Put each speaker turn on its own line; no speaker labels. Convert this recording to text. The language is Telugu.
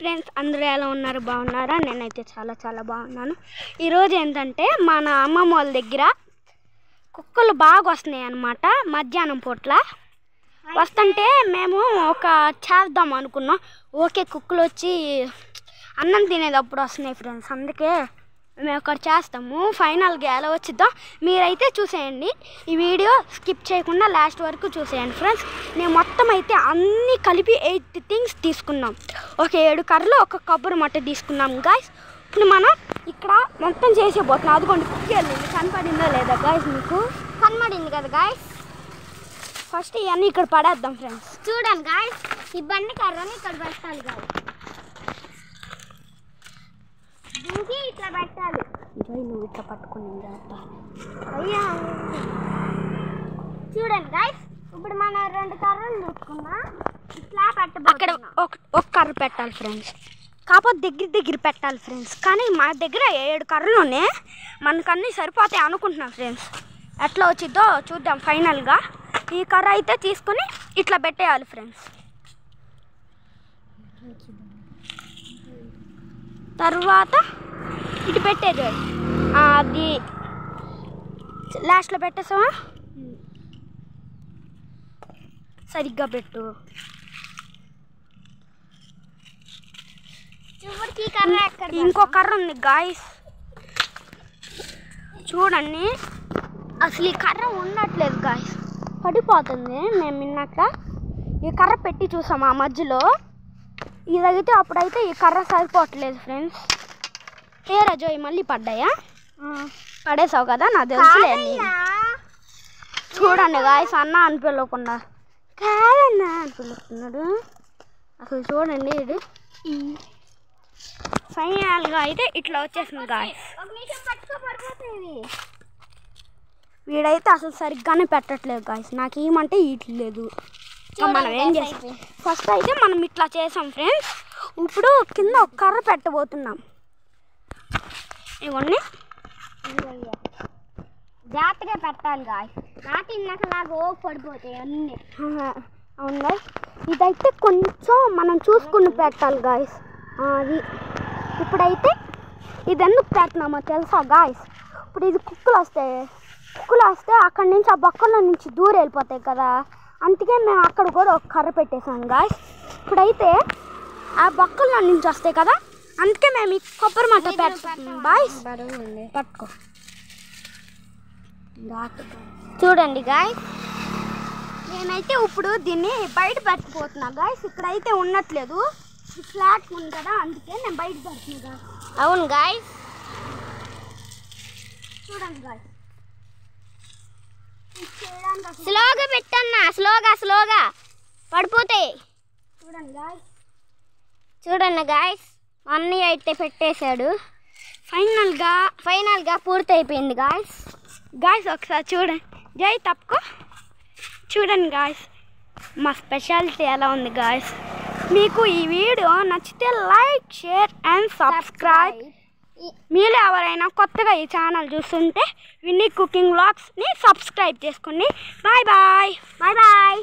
ఫ్రెండ్స్, అందరూ ఎలా ఉన్నారు? బాగున్నారా? నేనైతే చాలా చాలా బాగున్నాను. ఈరోజు ఏంటంటే మన అమ్మమ్మ వాళ్ళ దగ్గర కుక్కలు బాగా వస్తున్నాయి అన్నమాట. మధ్యాహ్నం పూట్ల వస్తుంటే మేము ఒక చేద్దాం అనుకున్నాం. ఓకే, కుక్కలు వచ్చి అన్నం తినేటప్పుడు వస్తున్నాయి ఫ్రెండ్స్, అందుకే మేము ఒకటి చేస్తాము. ఫైనల్గా ఎలా వచ్చిద్దాం మీరైతే చూసేయండి. ఈ వీడియో స్కిప్ చేయకుండా లాస్ట్ వరకు చూసేయండి ఫ్రెండ్స్. నేను మొత్తం అయితే అన్నీ కలిపి 8 థింగ్స్ తీసుకున్నాం. ఒక 7 కర్రలు, ఒక కొబ్బరి మట్ట తీసుకున్నాం గాయస్. ఇప్పుడు మనం ఇక్కడ మొత్తం చేసేపోతున్నాం. అదిగోండి కుక్కి వెళ్ళింది, కనపడిందో లేదా గాయస్? మీకు
కనబడింది కదా గాయస్.
ఫస్ట్ ఇవన్నీ ఇక్కడ పడేద్దాం ఫ్రెండ్స్.
చూడండి గాయస్, ఈ బండి కర్రని ఇక్కడ పెట్టాలి గాయస్. దీనికి ఇట్లా పెట్టాలి.
నువ్వు ఇట్లా పట్టుకుని
అయ్యా చూడండి గాయస్, ఇప్పుడు మనం 2 కర్రలు తీసుకున్నా ఇట్లా
అక్కడ ఒక కర్ర పెట్టాలి ఫ్రెండ్స్. కాకపోతే దగ్గర పెట్టాలి ఫ్రెండ్స్. కానీ మా దగ్గర 7 కర్రలునే మనకన్నీ సరిపోతాయి అనుకుంటున్నాం ఫ్రెండ్స్. ఎట్లా వచ్చిద్దో చూద్దాం ఫైనల్గా. ఈ కర్ర అయితే తీసుకొని ఇట్లా పెట్టేయాలి ఫ్రెండ్స్. తర్వాత ఇటు పెట్టేది అది లాస్ట్లో పెట్టేసావా? సరిగ్గా పెట్టు. ఇంకో కర్ర ఉంది గాయస్, చూడండి. అసలు ఈ కర్ర ఉండట్లేదు గాయస్, పడిపోతుంది. మేము నిన్నక ఈ కర్ర పెట్టి చూసాం ఆ మధ్యలో. ఇదైతే అప్పుడైతే ఈ కర్ర సరిపోవట్లేదు ఫ్రెండ్స్. ఏ రజోయ్ మళ్ళీ పడ్డాయా? పడేసావు కదా, నాకు తెలుసులే. చూడండి గాయస్, అన్న అని పిలవకుండా కాదన్నా అని పిలుస్తున్నాడు. అసలు చూడండి, ఇది ఫైనల్గా అయితే ఇట్లా వచ్చేసింది గాయస్. వీడైతే అసలు సరిగ్గానే పెట్టట్లేదు గాయస్. నాకు ఏమంటే ఇట్లేదు. మనం ఏం చేస్తాం, ఫస్ట్ అయితే మనం ఇట్లా చేసాం ఫ్రెండ్స్. ఇప్పుడు కింద ఒక కర్ర పెట్టబోతున్నాం. ఇవన్నీ
జాగ్రత్తగా పెట్టాలి గాయస్, నాటినాక నాకు పడిపోతాయి అన్నీ.
అవును గాయస్, ఇదైతే కొంచెం మనం చూసుకుని పెట్టాలి గాయస్. అది ఇప్పుడైతే ఇది ఎందుకు పెట్టినామో తెలుసా గాయస్? ఇప్పుడు ఇది కుక్కలు వస్తే అక్కడి నుంచి ఆ బొక్కల నుంచి దూరం వెళ్ళిపోతాయి కదా, అందుకే మేము అక్కడ కూడా ఒక కర్ర పెట్టేసాం గాయస్. ఇప్పుడైతే ఆ బొక్కల నుంచి వస్తాయి కదా, అందుకే మేము ఈ కొబ్బరి మట్ట పెడతాం బాయ్స్. పట్టుకో.
చూడండి గాయస్,
నేనైతే ఇప్పుడు దీన్ని బయట పెట్టిపోతున్నా గాయస్. ఇక్కడైతే ఉండట్లేదు, ఫ్లాట్ ఉంది కదా, అందుకే నేను బయట పెడుతున్నా.
అవును గాయస్,
చూడండి గాయస్.
స్లోగా పెట్టన్నా, స్లోగా పడిపోతాయి. చూడండి గాయస్, అన్నీ అయితే పెట్టేశాడు. ఫైనల్గా పూర్తి అయిపోయింది గాయస్.
ఒకసారి చూడండి. జై తప్పుకో. చూడండి గాయస్, మా స్పెషాలిటీ ఎలా ఉంది గాయస్. మీకు ఈ వీడియో నచ్చితే లైక్, షేర్ అండ్ సబ్స్క్రైబ్. మీరు ఎవరైనా కొత్తగా ఈ ఛానల్ చూస్తుంటే విన్నీ కుకింగ్ వ్లాగ్స్ని సబ్స్క్రైబ్ చేసుకోండి. Bye bye.